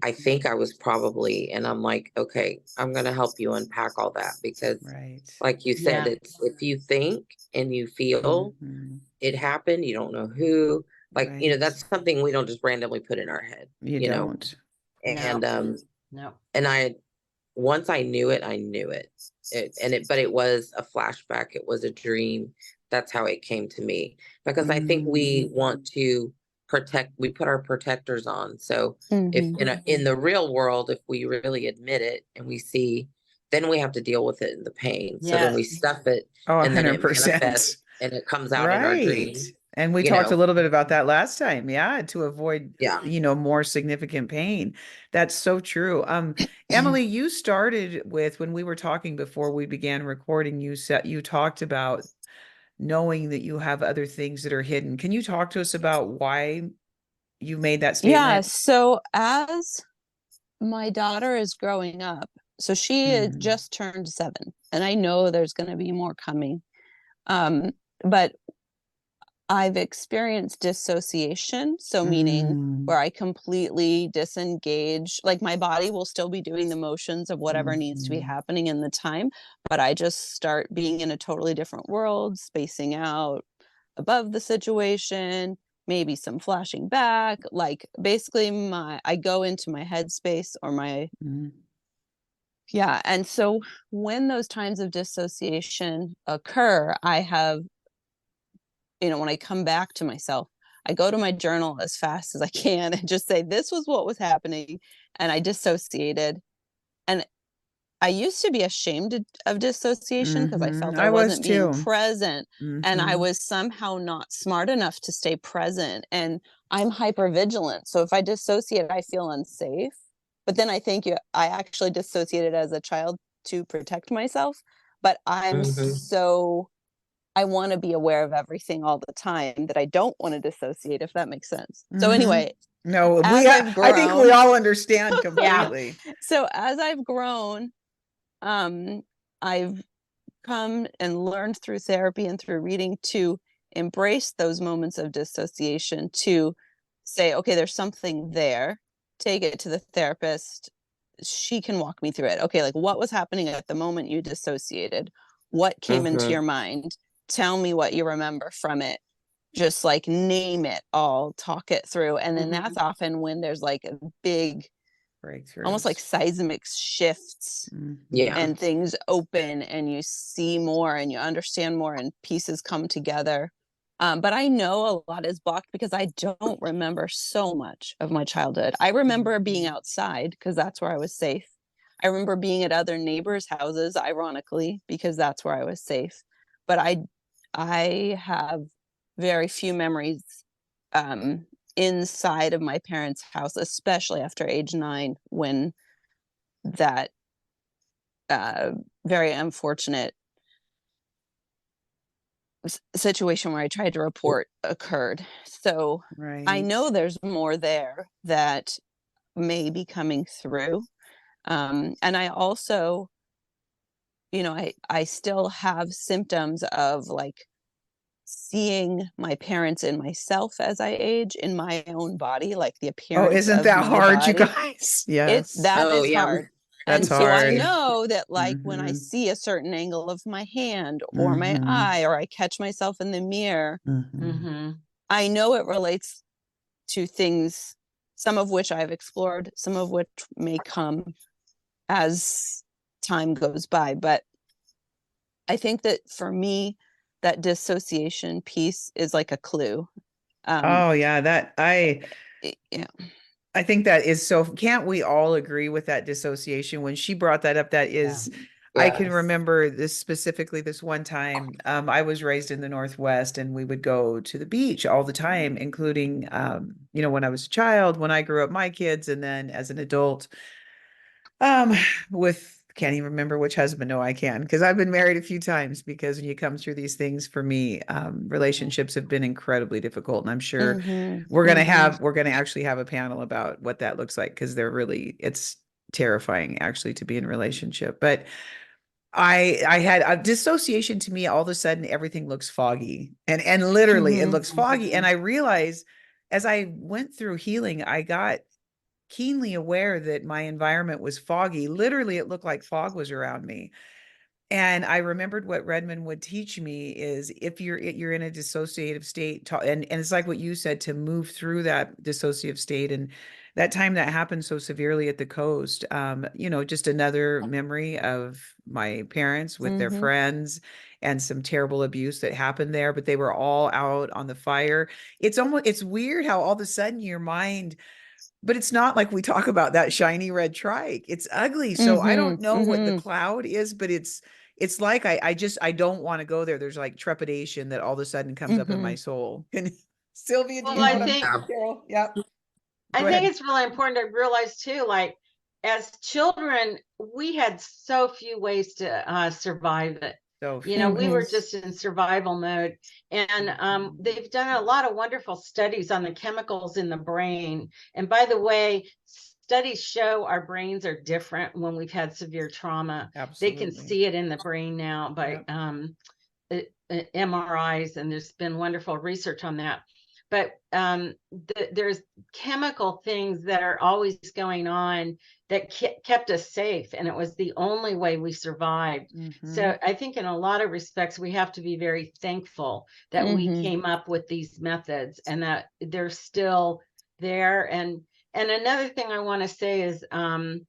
I think I was probably, and I'm like, okay, I'm going to help you unpack all that because, Right. like you said, Yeah. it's if you think and you feel Mhm. it happened, you don't know who, like, Right. that's something we don't just randomly put in our head, You don't. and No. and once I knew it, I knew it. But it was a flashback. It was a dream. That's how it came to me. Because I think we want to protect, we put our protectors on. So if Mhm. in the real world, if we really admit it and we see, then we have to deal with it in the pain. So then we Yes. stuff it Oh, and then it 100%. manifests and it comes out in our Right. dream, And we you talked a know. little bit about that last time. Yeah, to avoid, Yeah. more significant pain. That's so true. Emily, you started with, when we were talking before we began recording, you talked about knowing that you have other things that are hidden. Can you talk to us about why you made that Yeah. statement? So as my daughter is growing up, so she had Mm, just turned 7, and I know there's going to be more coming. But I've experienced dissociation, so meaning mm, where I completely disengage, like my body will still be doing the motions of whatever needs to be mhm, happening in the time, but I just start being in a totally different world, spacing out above the situation, maybe some flashing back, like basically I go into my headspace or my mm, yeah, and so when those times of dissociation occur, I have when I come back to myself, I go to my journal as fast as I can and just say, this was what was happening. And I dissociated. And I used to be ashamed of dissociation because I felt I I was wasn't being too. present. And I Mhm, was somehow not smart enough to stay present. And I'm hyper vigilant. So if I dissociate, I feel unsafe. But then I think I actually dissociated as a child to protect myself. But Mhm. I want to be aware of everything all the time that I don't want to dissociate, if that makes sense. So mhm. anyway, No, as I've I think we grown, all understand Yeah. completely. so as I've grown, um, I've come and learned through therapy and through reading to embrace those moments of dissociation, to say, okay, there's something there, take it to the therapist. She can walk me through it. Okay, like what was happening at the moment you dissociated? What came into Mhm. your mind? Tell me what you remember from it. Just like name it all, talk it through. And then that's often when there's like a big, almost like Breakthroughs. seismic shifts Mhm, Yeah. and things open and you see more and you understand more and pieces come together. But I know a lot is blocked because I don't remember so much of my childhood. I remember being mhm. outside because that's where I was safe. I remember being at other neighbors' houses, ironically, because that's where I was safe. But I have very few memories um, inside of my parents' house, especially after age 9, when that uh, very unfortunate situation where I tried to report occurred. So I know Right. there's more there that may be coming through. And I also, I still have symptoms of like seeing my parents in myself as I age in my own body, like the Oh, appearance isn't of that my hard, you body. guys? Yes. That Oh is yeah. hard. That's And so I hard. know that like when I Mhm. see a certain angle of my hand or my Mhm. eye, or I catch myself in the mirror, Mhm. Mm-hmm. I know it relates to things, some of which I've explored, some of which may come as time goes by. But I think that for me, that dissociation piece is like a clue. Um, Oh yeah, yeah. I think that is so, can't we all agree with that dissociation? When she brought that up, that is, I can Yes. remember this specifically this one time. I was raised in the Northwest and we would go to the beach all the time, including, when I was a child, when I grew up, my kids, and then as an adult, um, with can't even remember which husband. No, I can, because I've been married a few times. Because when you come through these things, for me, relationships have been incredibly difficult, and I'm sure Mhm, we're gonna actually have a panel about what that looks like, because it's terrifying actually to be in a relationship. But I had a dissociation. To me, all of a sudden everything looks foggy, and literally it mhm, looks foggy, and Mm-hmm. I realized as I went through healing, I got keenly aware that my environment was foggy. Literally, it looked like fog was around me. And I remembered what Redmond would teach me is if you're in a dissociative state, and it's like what you said, to move through that dissociative state. And that time that happened so severely at the coast, just another memory of my parents with their mhm, friends and some terrible abuse that happened there, but they were all out on the fire. It's weird how all of a sudden your mind, but it's not like we talk about that shiny red trike. It's ugly. So I mhm, don't know what the mhm. cloud is, but it's like I don't want to go there. There's like trepidation that all of a sudden comes up in my Mhm, soul. And Sylvia, do Well, you know I what I'm mhm, think Yeah. Carol? Yep. I Go think ahead. it's really important to realize too, like as children, we had so few ways to survive it. So We were mhm, yes. just in survival mode. And Mhm. they've done a lot of wonderful studies on the chemicals in the brain. And by the way, studies show our brains are different when we've had severe trauma. They can Absolutely. see it in the brain now by Yep. MRIs, and there's been wonderful research on that. But there's chemical things that are always going on that kept us safe, and it was the only way we survived. Hmm. So I think in a lot of respects, we have to be very thankful that we mhm, came up with these methods and that they're still there. And another thing I want to say is I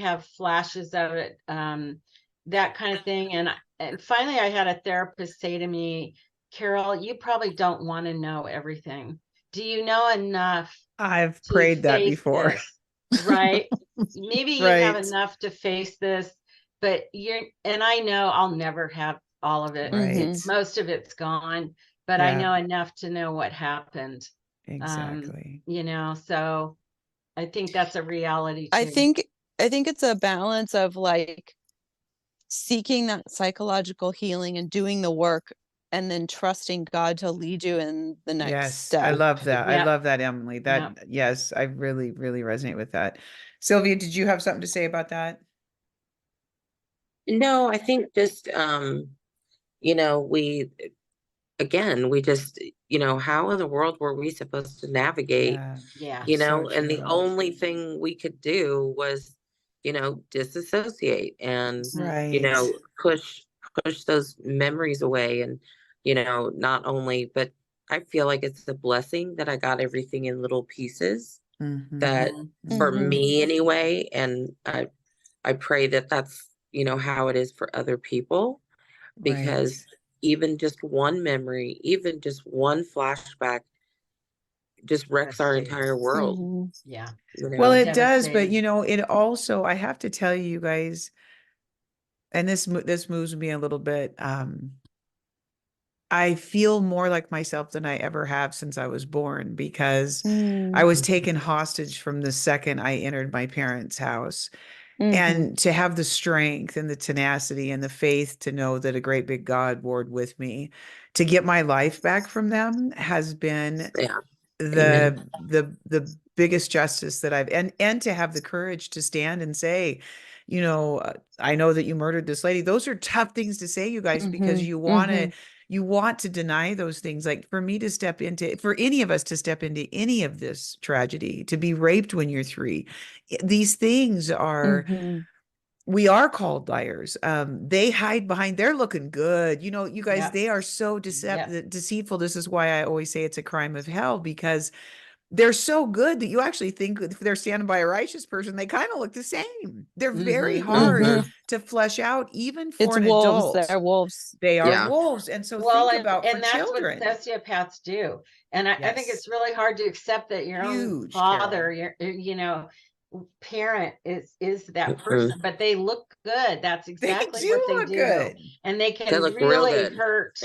have flashes of it, that kind of thing. And finally I had a therapist say to me, Carol, you probably don't want to know everything. Do you know enough I've to prayed that face before. this? Right? Maybe you have Right. enough to face this, but and I know I'll never have all of it. Right. mhm. Most of it's gone, but I Yeah, know enough to know what happened. Um, exactly. so I think that's a reality I too. think I think it's a balance of like seeking that psychological healing and doing the work and then trusting God to lead you in the next Yes, I step. love that. I Yep. love that, Emily. Yep. Yes, I really, really resonate with that. Sylvia, did you have something to say about that? No, I think just we again, we just, how in the world were we supposed to navigate, Yeah, Yeah. so and the true. only thing we could do was, disassociate and, Mhm. you Right. know, push push those memories away and, not only, but I feel like it's a blessing that I got everything in little pieces Mm-hmm. that Mhm. for Mhm, Mm-hmm. me anyway, and I pray that that's, how it is for other people Right. because even just one memory, even just one flashback just wrecks our Devastating. entire world, mhm, Yeah. you Well, know? it does, but Devastating. it also, I have to tell you guys, and this moves me a little bit. I feel more like myself than I ever have since I was born, because I mm, was taken hostage from the second I entered my parents' house. and to have the strength and the tenacity and the faith to know that a great big God warred with me to get my life back from them has been Yeah. Amen. the biggest justice that I've and to have the courage to stand and say, I know that you murdered this lady. Those are tough things to say, you guys, because you want to deny those things. Like for me to step into, for any of us to step into any of this tragedy, to be raped when you're 3, these things are, we are called liars. They hide behind, they're looking good. You guys, Yeah. they are so Yeah. deceitful. This is why I always say it's a crime of hell, because they're so good that you actually think if they're standing by a righteous person, they kind of look the same. They're very hard to flesh out, even It's for an wolves. adult. They're wolves. They are Yeah. wolves. And so Well, think about for and that's what children. sociopaths do. And I think Yes. it's really hard to accept that your own Huge, father, Carol. parent is that Mm-mm. person, but they look good. That's They exactly do what they look do. good. And they They can look real really good. hurt.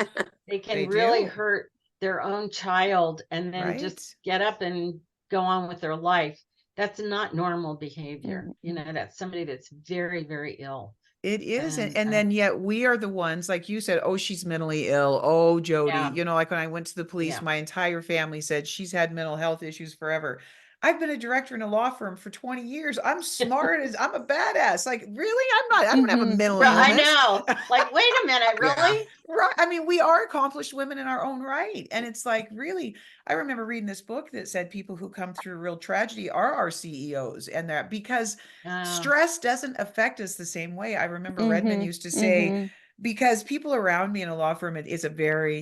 They can They really do. hurt their own child and then Right? just get up and go on with their life. That's not normal behavior. That's somebody that's very, very ill. It isn't. And And then yet we are the ones, like you said, oh, she's mentally ill. Oh, Jody, Yeah. like when I went to the police, Yeah. my entire family said she's had mental health issues forever. I've been a director in a law firm for 20 years. I'm smart as I'm a badass. Like, really? I don't have a mental Well, I illness. know. Like, wait a minute, Yeah. really? Right. I mean, we are accomplished women in our own right. And it's like, really, I remember reading this book that said people who come through real tragedy are our CEOs, and that because stress doesn't affect us the same way. I remember Redmond used to say, because people around me in a law firm, it is a very,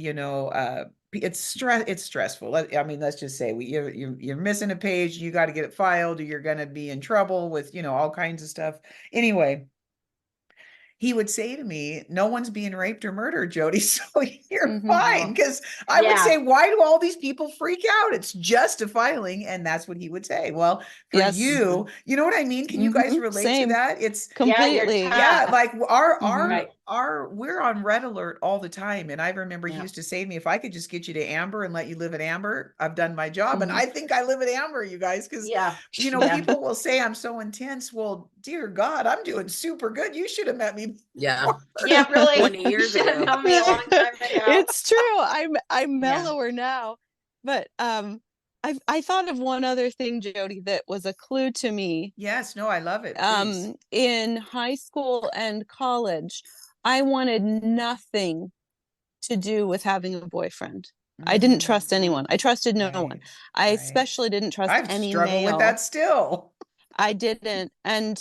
it's stressful. I mean, let's just say you're missing a page, you got to get it filed, or you're going to be in trouble with, all kinds of stuff. Anyway, he would say to me, no one's being raped or murdered, Jody, so you're fine. Because I would say, why do all these people freak out? It's just a filing. And that's what he would say. Well, for you, you know what I mean? Can you guys relate to that? It's completely. Yeah, like we're on red alert all the time. And I remember he used to say to me, if I could just get you to Amber and let you live at Amber, I've done my job. And I think I live at Amber, you guys, because people will say I'm so intense. Well, dear God, I'm doing super good. You should have met me. Yeah. Yeah, really. 20 years You should have ago. known me a long time ago. It's true. I'm mellower now. But I thought of one other thing, Jody, that was a clue to me. Yes, no, I love it. Please. In high school and college, I wanted nothing to do with having a boyfriend. I didn't trust anyone. I trusted no one. I especially didn't trust any male. I struggle with that still. I didn't. And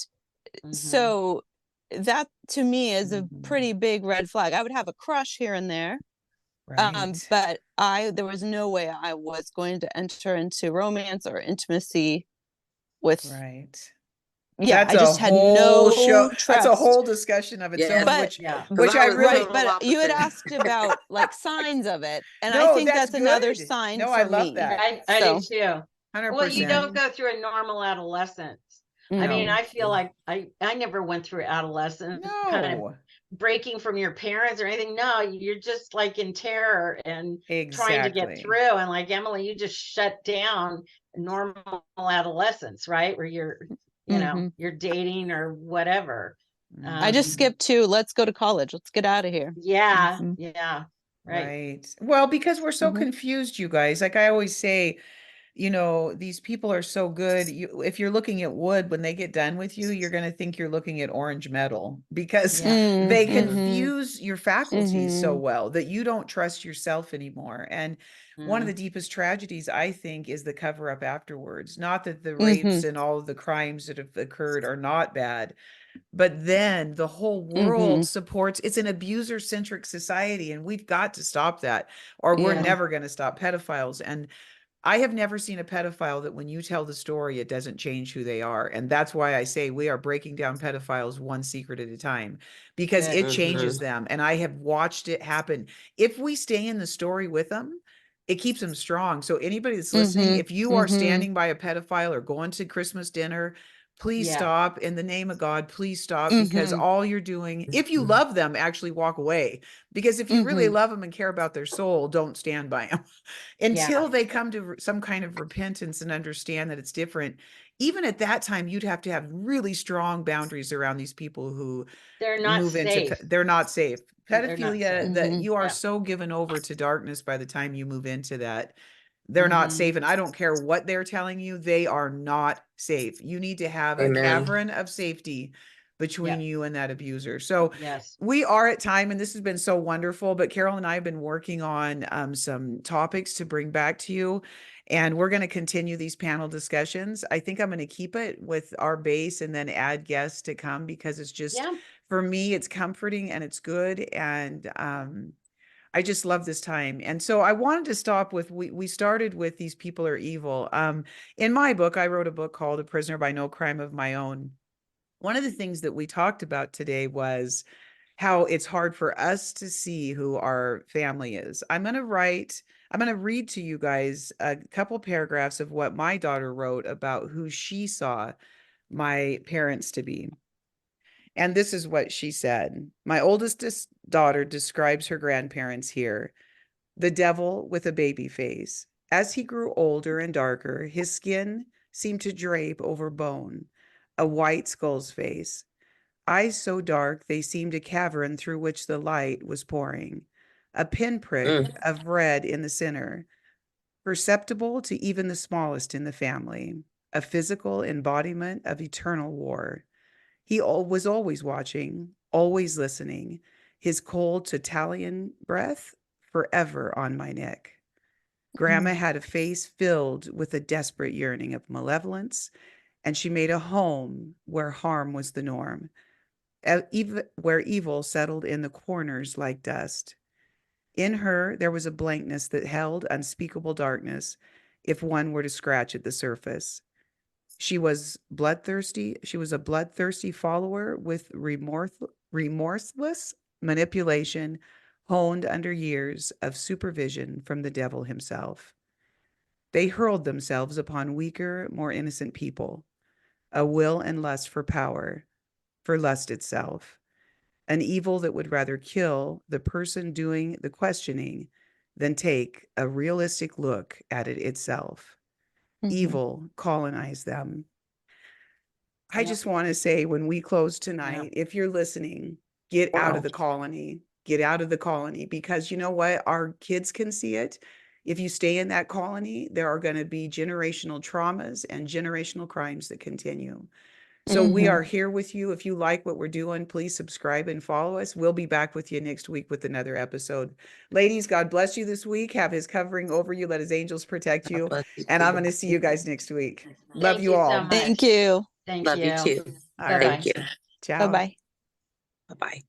so that to me is a pretty big red flag. I would have a crush here and there. But there was no way I was going to enter into romance or intimacy with. Yeah, that's I just had no trust. That's a whole discussion of its own, which I really. But you had asked about like signs of it, and I think that's another sign. No, for I love me. that. I do too. 100%. Well, you don't go through a normal adolescence. I mean, I feel like I never went through adolescence, kind of breaking from your parents or anything. No, you're just like in terror and trying to get through. And like Emily, you just shut down normal adolescence, right? Where you're, you're dating or whatever. I just skipped to let's go to college. Let's get out of here. Yeah. Yeah. Right. Well, because we're so confused, you guys. Like I always say, these people are so good. If you're looking at wood, when they get done with you, you're going to think you're looking at orange metal because they confuse your faculties so well that you don't trust yourself anymore. And one of the deepest tragedies, I think, is the cover up afterwards. Not that the rapes and all of the crimes that have occurred are not bad, but then the whole world supports, it's an abuser centric society, and we've got to stop that, or we're never going to stop pedophiles. And I have never seen a pedophile that when you tell the story, it doesn't change who they are. And that's why I say we are breaking down pedophiles one secret at a time, because it changes them. And I have watched it happen. If we stay in the story with them, it keeps them strong. So anybody that's listening, if you are standing by a pedophile or going to Christmas dinner, please stop. In the name of God, please stop, because all you're doing, if you love them, actually walk away. Because if you really love them and care about their soul, don't stand by them until they come to some kind of repentance and understand that it's different. even at that time, you'd have to have really strong boundaries around these people who They're not move into, safe. they're not safe. They're not Pedophilia, safe. that Mhm. you are Yeah. so given over to darkness by the time you move into that. They're not Mhm. safe. And I don't care what they're telling you, they are not safe. You need to have a Amen. cavern of safety between you and that abuser. So Yes. we are at time, and this has been so wonderful, but Carol and I have been working on some topics to bring back to you. And we're going to continue these panel discussions. I think I'm going to keep it with our base and then add guests to come, because it's just, Yeah. for me, it's comforting and it's good. And I just love this time. And so I wanted to stop with, we started with these people are evil. In my book, I wrote a book called A Prisoner by No Crime of My Own. One of the things that we talked about today was how it's hard for us to see who our family is. I'm going to read to you guys a couple paragraphs of what my daughter wrote about who she saw my parents to be. And this is what she said. My oldest daughter describes her grandparents here: the devil with a baby face. As he grew older and darker, his skin seemed to drape over bone, a white skull's face. Eyes so dark they seemed a cavern through which the light was pouring. A pinprick of red in the center, perceptible to even the smallest in the family. A physical embodiment of eternal war. He was always watching, always listening, his cold Tatalian breath forever on my neck. Grandma had a face filled with a desperate yearning of malevolence, and she made a home where harm was the norm, where evil settled in the corners like dust. In her, there was a blankness that held unspeakable darkness if one were to scratch at the surface. She was bloodthirsty. She was a bloodthirsty follower with remorseless manipulation honed under years of supervision from the devil himself. They hurled themselves upon weaker, more innocent people, a will and lust for power, for lust itself, an evil that would rather kill the person doing the questioning than take a realistic look at it itself. Evil colonized them. I Yep. just want to say, when we close Yeah. tonight, if you're listening, get out Wow. of the colony. Get out of the colony, because you know what? Our kids can see it. If you stay in that colony, there are going to be generational traumas and generational crimes that continue. So we are here with you. If you like what we're doing, please subscribe and follow us. We'll be back with you next week with another episode. Ladies, God bless you this week. Have his covering over you. Let his angels protect God you. bless you And I'm too. going to see you guys next week. Love Thank you you so all. much. Thank you. Thank Love you you. too. All Bye-bye. right. Thank you. Ciao. Bye-bye. Bye-bye.